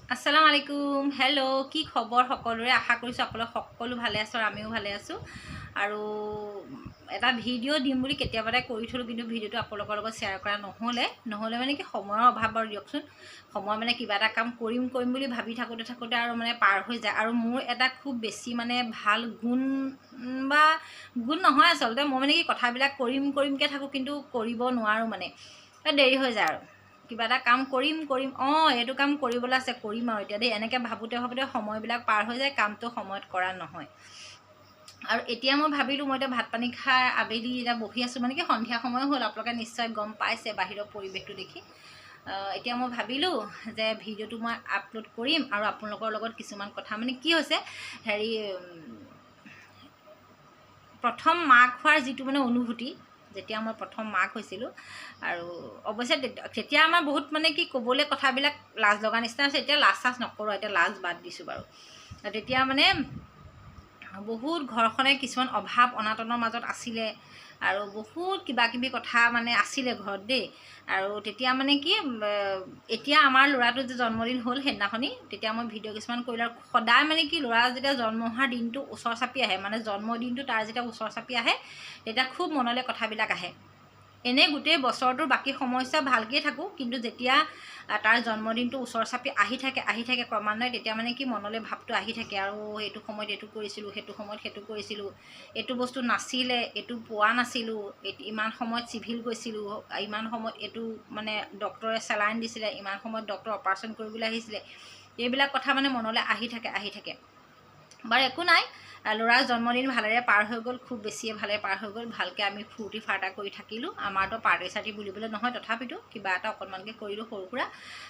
আসসালামু আলাইকুম হেল্ল' কি খবৰ সকলোৰে আশা কৰিছোঁ আপোনালোক সকলো ভালে আছে আৰু আমিও ভালে আছোঁ আৰু এটা ভিডিঅ' দিম বুলি কেতিয়াবাতে কৰি থলোঁ কিন্তু ভিডিঅ'টো আপোনালোকৰ লগত শ্বেয়াৰ কৰা নহ'লে মানে কি সময়ৰ অভাৱ বাৰু দিয়কচোন সময় মানে কিবা এটা কাম কৰিম বুলি ভাবি থাকোঁতে আৰু মানে পাৰ হৈ যায় আৰু মোৰ এটা খুব বেছি মানে ভাল গুণ বা গুণ নহয় আচলতে মই মানে কি কথাবিলাক কৰিমকৈ থাকোঁ কিন্তু কৰিব নোৱাৰোঁ মানে দেৰি হৈ যায় আৰু কিবা এটা কাম কৰিম এইটো কাম কৰিবলৈ আছে কৰিম আৰু এতিয়া দেই এনেকৈ ভাবোঁতে সময়বিলাক পাৰ হৈ যায় কামটো সময়ত কৰা নহয় আৰু এতিয়া মই ভাবিলোঁ মই এতিয়া ভাত পানী খাই আবেলি এতিয়া বহি আছোঁ মানে কি সন্ধিয়া সময়ো হ'ল আপোনালোকে নিশ্চয় গম পাইছে বাহিৰৰ পৰিৱেশটো দেখি এতিয়া মই ভাবিলোঁ যে ভিডিঅ'টো মই আপলোড কৰিম আৰু আপোনালোকৰ লগত কিছুমান কথা মানে কি হৈছে হেৰি প্ৰথম মাক হোৱাৰ যিটো মানে অনুভূতি যেতিয়া মই প্ৰথম মাক হৈছিলোঁ আৰু অৱশ্যে তেতিয়া আমাৰ বহুত মানে কি ক'বলৈ কথাবিলাক লাজ লগা নিচিনা আছে এতিয়া লাজ নকৰোঁ এতিয়া লাজ বাদ দিছোঁ বাৰু তেতিয়া মানে বহুত ঘৰখনে কিছুমান অভাৱ অনাটনৰ মাজত আছিলে আৰু বহুত কিবাকিবি কথা মানে আছিলে ঘৰত দেই আৰু তেতিয়া মানে কি এতিয়া আমাৰ ল'ৰাটো যে জন্মদিন হ'ল সেইদিনাখনি তেতিয়া মই ভিডিঅ' কিছুমান কৰিলোঁ আৰু সদায় মানে কি ল'ৰা যেতিয়া জন্ম হোৱাৰ দিনটো ওচৰ চাপি আহে মানে জন্মদিনটো তাৰ যেতিয়া ওচৰ চাপি আহে তেতিয়া খুব মনলৈ কথাবিলাক আহে এনেই গোটেই বছৰটোৰ বাকী সমস্যা ভালকৈয়ে থাকোঁ কিন্তু যেতিয়া তাৰ জন্মদিনটো ওচৰ চাপি আহি থাকে ক্ৰমান্বয়ে তেতিয়া মানে কি মনলৈ ভাৱটো আহি থাকে আৰু এইটো সময়ত এইটো কৰিছিলোঁ সেইটো সময়ত সেইটো কৰিছিলোঁ এইটো বস্তু নাছিলে এইটো পোৱা নাছিলোঁ ইমান সময়ত চিভিল গৈছিলোঁ ইমান সময়ত এইটো মানে ডক্টৰে চেলাইন দিছিলে ইমান সময়ত ডক্টৰ অপাৰেশ্যন কৰিবলৈ আহিছিলে এইবিলাক কথা মানে মনলৈ আহি থাকে বাৰু একো নাই ল'ৰাৰ জন্মদিন ভালেৰে পাৰ হৈ গ'ল খুব বেছিয়ে ভালে পাৰ হৈ গ'ল ভালকৈ আমি ফূৰ্তি ফাৰ্তা কৰি থাকিলোঁ আমাৰতো পাৰ্টি চাৰ্টি বুলিবলৈ নহয় তথাপিতো কিবা এটা অকণমানকৈ কৰিলোঁ সৰু সুৰা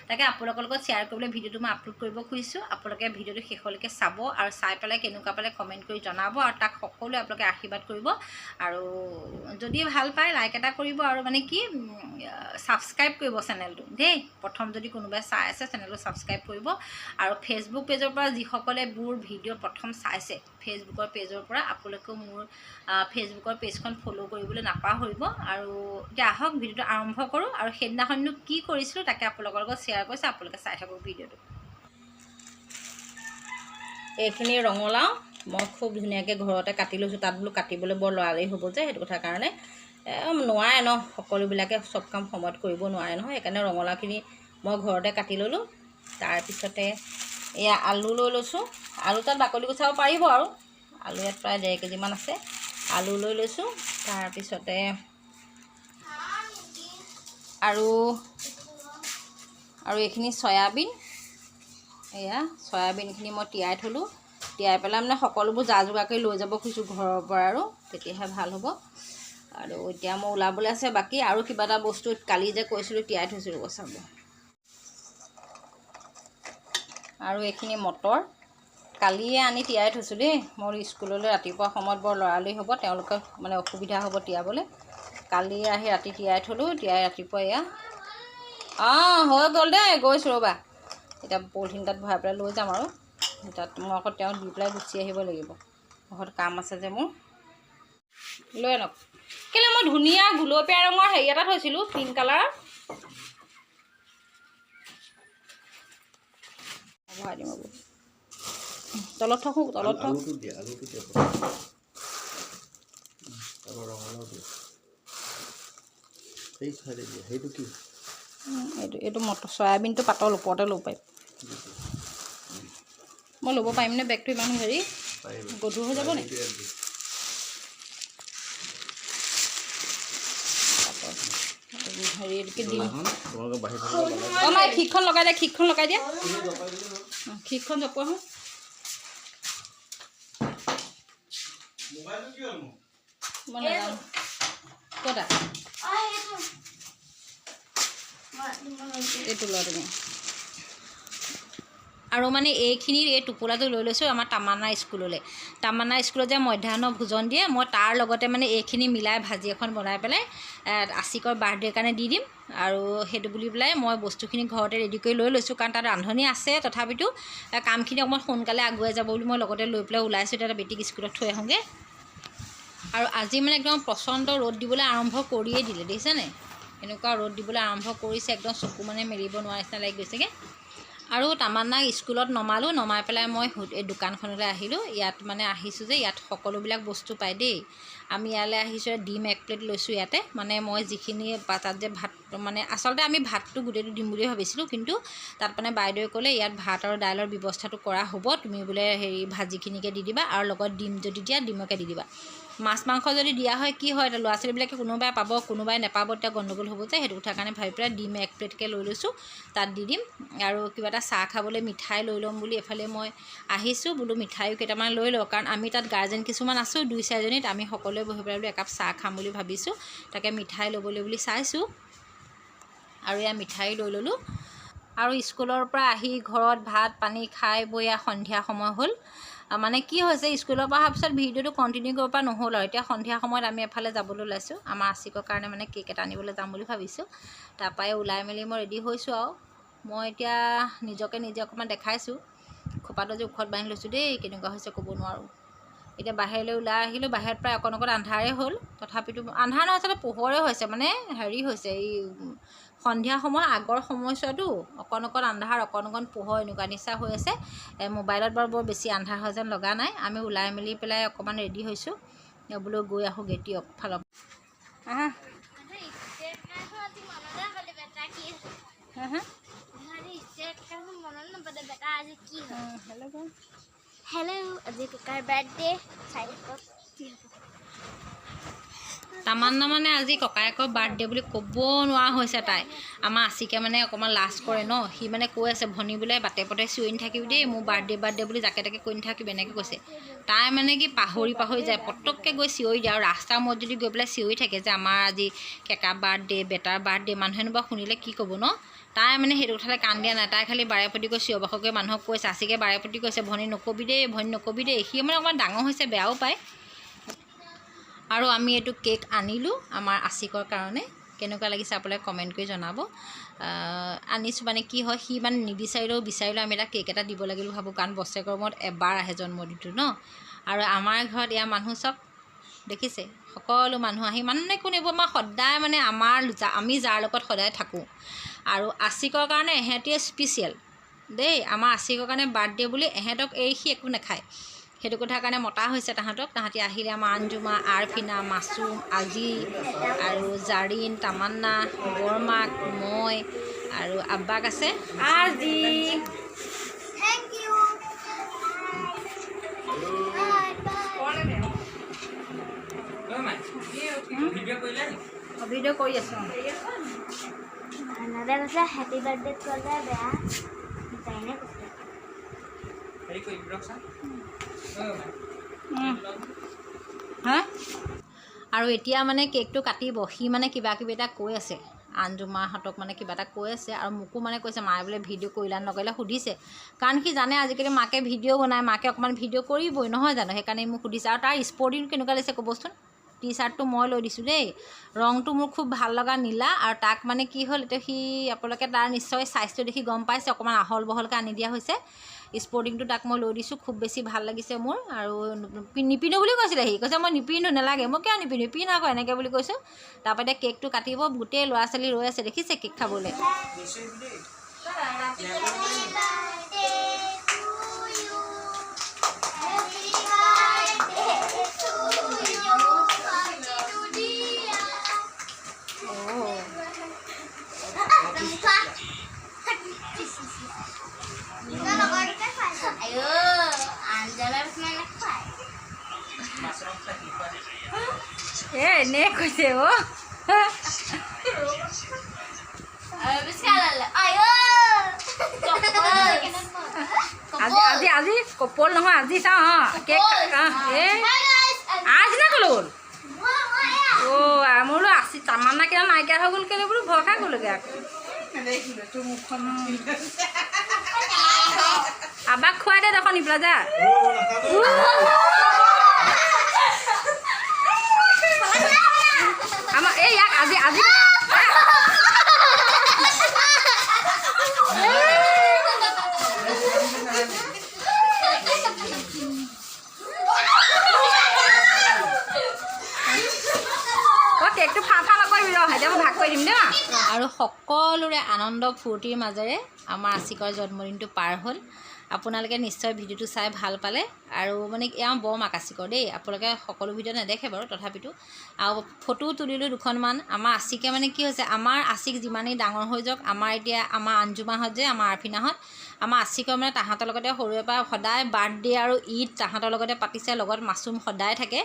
তাকে আপোনালোকৰ লগত শ্বেয়াৰ কৰিবলৈ ভিডিঅ'টো মই আপলোড কৰিব খুজিছোঁ আপোনালোকে ভিডিঅ'টো শেষলৈকে চাব আৰু চাই পেলাই কেনেকুৱা পালে কমেণ্ট কৰি জনাব আৰু তাক সকলোৱে আপোনালোকে আশীৰ্বাদ কৰিব আৰু যদি ভাল পায় লাইক এটা কৰিব আৰু মানে কি ছাবস্ক্ৰাইব কৰিব চেনেলটো দেই প্ৰথম যদি কোনোবাই চাই আছে চেনেলটো ছাবস্ক্ৰাইব কৰিব আৰু ফেচবুক পেজৰ পৰা যিসকলে মোৰ ভিডিঅ' প্ৰথম চাইছে ফেচবুকৰ পেজৰ পৰা আপোনালোকেও মোৰ ফেচবুকৰ পেজখন ফ'ল' কৰিবলৈ নাপাহৰিব আৰু এতিয়া আহক ভিডিঅ'টো আৰম্ভ কৰোঁ আৰু সেইদিনাখননো কি কৰিছিলোঁ তাকে আপোনালোকৰ লগত শ্বেয়াৰ কৰিছোঁ আপোনালোকে চাই থাকক ভিডিঅ'টো এইখিনি ৰঙালাও মই খুব ধুনীয়াকৈ ঘৰতে কাটি লৈছোঁ তাত বোলো কাটিবলৈ বৰ লৰালৰি হ'ব যে সেইটো কথাৰ কাৰণে নোৱাৰে ন সকলোবিলাকে চব কাম সময়ত কৰিব নোৱাৰে নহয় সেইকাৰণে ৰঙালাওখিনি মই ঘৰতে কাটি ল'লোঁ তাৰপিছতে এয়া আলু লৈ লৈছোঁ আলু তাত বাকলি গুচাব পাৰিব আৰু আলু ইয়াত প্ৰায় 1.5 কেজিমান আছে আলু লৈ লৈছোঁ তাৰপিছতে আৰু এইখিনি চয়াবিন এয়া চয়াবিনখিনি মই তিয়াই থ'লোঁ তিয়াই পেলাই মানে সকলোবোৰ যা যোগাৰ কৰি লৈ যাব খুজিছোঁ ঘৰৰ পৰা আৰু তেতিয়াহে ভাল হ'ব আৰু এতিয়া মই ওলাবলৈ আছে বাকী আৰু কিবা এটা বস্তু কালি যে কৈছিলোঁ তিয়াই থৈছিলোঁ চাব আৰু এইখিনি মটৰ কালিয়ে আনি তিয়াই থৈছোঁ দেই মোৰ স্কুললৈ ৰাতিপুৱা সময়ত বৰ লৰালৰি হ'ব তেওঁলোকৰ মানে অসুবিধা হ'ব তিয়াবলৈ কালিয়ে আহি ৰাতি তিয়াই থ'লোঁ তিয়াই ৰাতিপুৱা এয়া হৈ গ'ল দেই গৈছোঁ ৰ'বা এতিয়া পলিথিন তাত ভৰাই পেলাই লৈ যাম আৰু তাত মই আকৌ তেওঁক দি পেলাই গুচি আহিব লাগিব ঘৰত কাম আছে যে মোৰ লৈ আনক কেলৈ মই ধুনীয়া গুলপীয়া ৰঙৰ হেৰি এটা থৈছিলোঁ পিংক কালাৰ ভৰাই দিম আকৌ তলত থওক এইটো মটৰ চয়াবিনটো পাতল ওপৰতে ল'ব পাৰিম মই ল'ব পাৰিমনে বেগটো ইমান হেৰি গধুৰ হৈ যাব নেকি হেৰিকে দিম নাই খিকখন লগাই দিয়া খিকখন জপোৱা হয় মই নাজানো ক'তা এইটো লোৱা তুমি আৰু মানে এইখিনিৰ এই টোপোলাটো লৈ লৈছোঁ আমাৰ তামান্না স্কুলত যে মধ্যাহ্ন ভোজন দিয়ে মই তাৰ লগতে মানে এইখিনি মিলাই ভাজি এখন বনাই পেলাই আচিকৰ বাৰ্থডেৰ কাৰণে দি দিম আৰু সেইটো বুলি পেলাই মই বস্তুখিনি ঘৰতে ৰেডি কৰি লৈ লৈছোঁ কাৰণ তাত ৰান্ধনি আছে তথাপিতো কামখিনি অকণমান সোনকালে আগুৱাই যাব বুলি মই লগতে লৈ পেলাই ওলাইছোঁ এতিয়া বেটিক স্কুলত থৈ আহোঁগৈ আৰু আজি মানে একদম প্ৰচণ্ড ৰ'দ দিবলৈ আৰম্ভ কৰিয়ে দিলে দেখিছেনে এনেকুৱা ৰ'দ দিবলৈ আৰম্ভ কৰিছে একদম চকু মানে মেলিব নোৱাৰা নিচিনা লাগি গৈছেগৈ আৰু তামান্নাক স্কুলত নমালোঁ, নমাই পেলাই মই এই দোকানখনলৈ আহিলোঁ। ইয়াত মানে আহিছোঁ যে ইয়াত সকলোবিলাক বস্তু পায় দেই। আমি ইয়ালৈ আহিছোঁ, ডিম 1 প্লেট লৈছোঁ ইয়াতে। মানে মই যিখিনি তাত যে ভাত মানে আচলতে আমি ভাতটো গোটেইটো দিম বুলি ভাবিছিলোঁ, কিন্তু তাত মানে বাইদেৱে ক'লে ইয়াত ভাত আৰু দাইলৰ ব্যৱস্থাটো কৰা হ'ব, তুমি বোলে হেৰি ভাজিখিনিকে দি দিবা আৰু লগত ডিম যদি দিয়া ডিমকে দি দিবা। মাছ মাংস যদি দিয়া হয় কি হয়, এতিয়া ল'ৰা ছোৱালীবিলাকে কোনোবাই পাব কোনোবাই নাপাব, এতিয়া গণ্ডগোল হ'ব যে, সেইটো কথাৰ কাৰণে ভাবি পেলাই ডিম 1 প্লেটকৈ লৈ লৈছোঁ, তাত দি দিম। আৰু কিবা এটা চাহ খাবলৈ মিঠাই লৈ ল'ম বুলি এফালে মই আহিছোঁ, বোলো মিঠাইও কেইটামান লৈ লওঁ, কাৰণ আমি তাত গাৰ্জেন কিছুমান আছোঁ 2-4জনীত, আমি সকলোৱে বহি পেলাই বোলো একাপ চাহ খাম বুলি ভাবিছোঁ, তাকে মিঠাই ল'বলৈ বুলি চাইছোঁ। আৰু এয়া মিঠাই লৈ ল'লোঁ। আৰু স্কুলৰ পৰা আহি ঘৰত ভাত পানী খাই বৈ সন্ধিয়া সময় হ'ল। মানে কি হৈছে, স্কুলৰ পৰা অহাৰ পিছত ভিডিঅ'টো কণ্টিনিউ কৰিব পৰা নহ'ল আৰু এতিয়া সন্ধিয়া সময়ত আমি এফালে যাবলৈ ওলাইছোঁ। আমাৰ আচিকৰ কাৰণে মানে কেক এটা আনিবলৈ যাম বুলি ভাবিছোঁ। তাৰপৰাই ওলাই মেলি মই ৰেডি হৈছোঁ আৰু মই এতিয়া নিজকে নিজে অকণমান দেখাইছোঁ। খোপাটো যে ওখত বান্ধি লৈছোঁ দেই, কেনেকুৱা হৈছে ক'ব নোৱাৰোঁ। এতিয়া বাহিৰলৈ ওলাই আহিলোঁ, বাহিৰত প্ৰায় অকণ আন্ধাৰেই হ'ল, তথাপিতো আন্ধাৰ নহয় আচলতে পোহৰে হৈছে, মানে হেৰি হৈছে এই সন্ধিয়া সময় আগৰ সময়ছোৱাতো অকণ আন্ধাৰ অকণ পোহৰ এনেকুৱা নিচিনা হৈ আছে। মোবাইলত বাৰু বৰ বেছি আন্ধাৰ হয় যেন লগা নাই। আমি ওলাই মেলি পেলাই অকণমান ৰেডি হৈছোঁ, বোলো গৈ আহোঁ গেটিয়ক ফালৰ তামান্না মানে আজি ককায়েকৰ বাৰ্থডে বুলি ক'ব নোৱাৰা হৈছে তাই। আমাৰ আচিকে মানে অকণমান লাজ কৰে ন, সি মানে কৈ আছে ভনী বোলে বাটে পথে চিঞৰি নাথাকিবি দেই, মোৰ বাৰ্থডে বুলি যাকে তাকে কৈ নাথাকিবি, এনেকৈ কৈছে। তাই মানে কি পাহৰি যায়, পটককৈ গৈ চিঞৰি দিয়ে। আৰু ৰাস্তাৰ মূৰত যদি গৈ পেলাই চিঞৰি থাকে যে আমাৰ আজি কেকা বাৰ্থডে, বেটাৰ বাৰ্থডে, মানুহেনো বাৰু শুনিলে কি ক'ব ন। তাই মানে সেইটো কথালৈ কাণ দিয়া নাই, তাই খালি বাৰে প্ৰতি গৈ চিঞৰ বাখৰকৈ মানুহক কৈছে। আচিকে বাৰে প্ৰতি কৈছে ভনী নকবি দেই। সি মানে অকণমান ডাঙৰ হৈছে, বেয়াও পায়। আৰু আমি এইটো কেক আনিলোঁ আমাৰ আচিকৰ কাৰণে। কেনেকুৱা লাগিছে আপোনালোকে কমেণ্ট কৰি জনাব। আনিছোঁ মানে কি হয়, সি মানে নিবিচাৰিলেও বিচাৰিলেও আমি এটা কেক এটা দিব লাগে বুলি ভাবোঁ, কাৰণ বছৰেকৰ মূৰত এবাৰ আহে জন্মদিনটো ন। আৰু আমাৰ ঘৰত ইয়াৰ মানুহ চব দেখিছে, সকলো মানুহ আহি মানে কোন এইবোৰ আমাৰ সদায় মানে আমি যাৰ লগত সদায় থাকোঁ। আৰু আচিকৰ কাৰণে এহেঁতিয়ে স্পেচিয়েল দেই। আমাৰ আচিকৰ কাৰণে বাৰ্থডে বুলি এহেঁতক সি একো নাখায়, সেইটো কথাৰ কাৰণে মতা হৈছে তাহাঁতি আহিলে। আমাৰ আঞ্জুমা, আৰফিনা, মাছুম, আজি আৰু জাৰিন, তামান্না, বৰমাক, মই আৰু আব্বাক আছে আজি। ভিডিঅ' কৰি আছোঁ। হেপী বাৰ্থডে ক'লে বেয়া হা। আৰু এতিয়া মানে কেকটো কাটিব, সি মানে কিবা কিবি এটা কৈ আছে, আঞ্জুমাহঁতক মানে কিবা এটা কৈ আছে। আৰু মোকো মানে কৈছে মায়ে বোলে ভিডিঅ' কৰিলা নকৰিলা সুধিছে, কাৰণ সি জানে আজিকালি মাকে ভিডিঅ' বনায়, মাকে অকণমান ভিডিঅ' কৰিবই নহয় জানো, সেইকাৰণে মোক সুধিছে। আৰু তাৰ স্পৰ্টিং কেনেকুৱা লাগিছে ক'বচোন। টি চাৰ্টটো মই লৈ দিছোঁ দেই, ৰংটো মোৰ খুব ভাল লগা নীলা। আৰু তাক মানে কি হ'ল, এতিয়া সি আপোনালোকে তাৰ নিশ্চয় চাইজটো দেখি গম পাইছে, অকণমান আহল বহলকৈ আনি দিয়া হৈছে। স্পৰ্টিংটো তাক মই লৈ দিছোঁ, খুব বেছি ভাল লাগিছে মোৰ। আৰু নিপিন্ধো বুলি কৈছিলে, সি কৈছে মই নিপিন্ধো, নালাগে। মই কিয় নিপিন্ধো, পিন্ধ আকৌ এনেকৈ বুলি কৈছোঁ। তাৰপৰা এতিয়া কেকটো কাটিব, গোটেই ল'ৰা ছোৱালী ৰৈ আছে দেখিছে কেক খাবলৈ। এনে কৈছে আজি কপল নহয়, আজি চাওঁ কেক আজি না ক'লৈ গ'ল। মোৰ বোলো আছি তামান্না কেইটা নাইকিয়া হৈ গ'ল কেলৈ বোলো, ভয় খাই গ'লগৈ আকৌ। আবাক খুৱাই দে দেখোন নিপলা যা। আমাৰ এই ইয়াক আজি কেকটো ফা নকৰিবি ৰ, এতিয়া মই ভাগ কৰি দিম দেই। আৰু সকলো সকলোৰে আনন্দ ফূৰ্তিৰ মাজেৰে আমাৰ আশিকৰ জন্মদিনটো পাৰ হ'ল। আপোনালোকে নিশ্চয় ভিডিঅ'টো চাই ভাল পালে। আৰু মানে এয়া বৰ মাক আশিকৰ দেই, আপোনালোকে সকলো ভিডিঅ' নেদেখে বাৰু, তথাপিতো আৰু ফটো তুলিলোঁ দুখনমান। আমাৰ আশিকে মানে কি হৈছে, আমাৰ আশিক যিমানেই ডাঙৰ হৈ যাওক, আমাৰ এতিয়া আমাৰ আঞ্জুমাহঁত যে আমাৰ আৰফিনাহঁত, আমাৰ আশিকৰ মানে তাহাঁতৰ লগতে সৰুৰে পৰা সদায় বাৰ্থডে আৰু ঈদ তাহাঁতৰ লগতে পাতিছে, লগত মাছৰুম সদায় থাকে।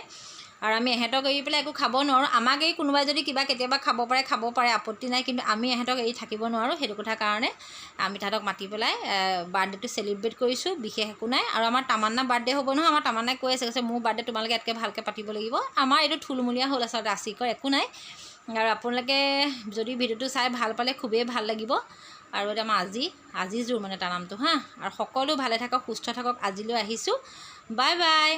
আৰু আমি এহেঁতক এৰি পেলাই একো খাব নোৱাৰোঁ। আমাক এৰি কোনোবাই যদি কিবা কেতিয়াবা খাব পাৰে, আপত্তি নাই, কিন্তু আমি এহেঁতক এৰি থাকিব নোৱাৰোঁ। সেইটো কথা কাৰণে আমি তাহাঁতক মাতি পেলাই বাৰ্থডেটো চেলিব্ৰেট কৰিছোঁ। বিশেষ একো নাই। আৰু আমাৰ তামান্না বাৰ্থডে হ'ব নহয়, আমাৰ তামান্নাই কৈ আছে, কৈছে মোৰ বাৰ্থডে তোমালোকে ইয়াতকৈ ভালকৈ পাতিব লাগিব। আমাৰ এইটো থুলমূলীয়া হ'ল আচলতে আশিকৰ, একো নাই। আৰু আপোনালোকে যদি ভিডিঅ'টো চাই ভাল পালে খুবেই ভাল লাগিব। আৰু এটা আমাৰ আজিজোৰ মানে তাৰ নামটো আৰু সকলো ভালে থাকক, সুস্থ থাকক। আজিলৈ আহিছোঁ, বাই বাই।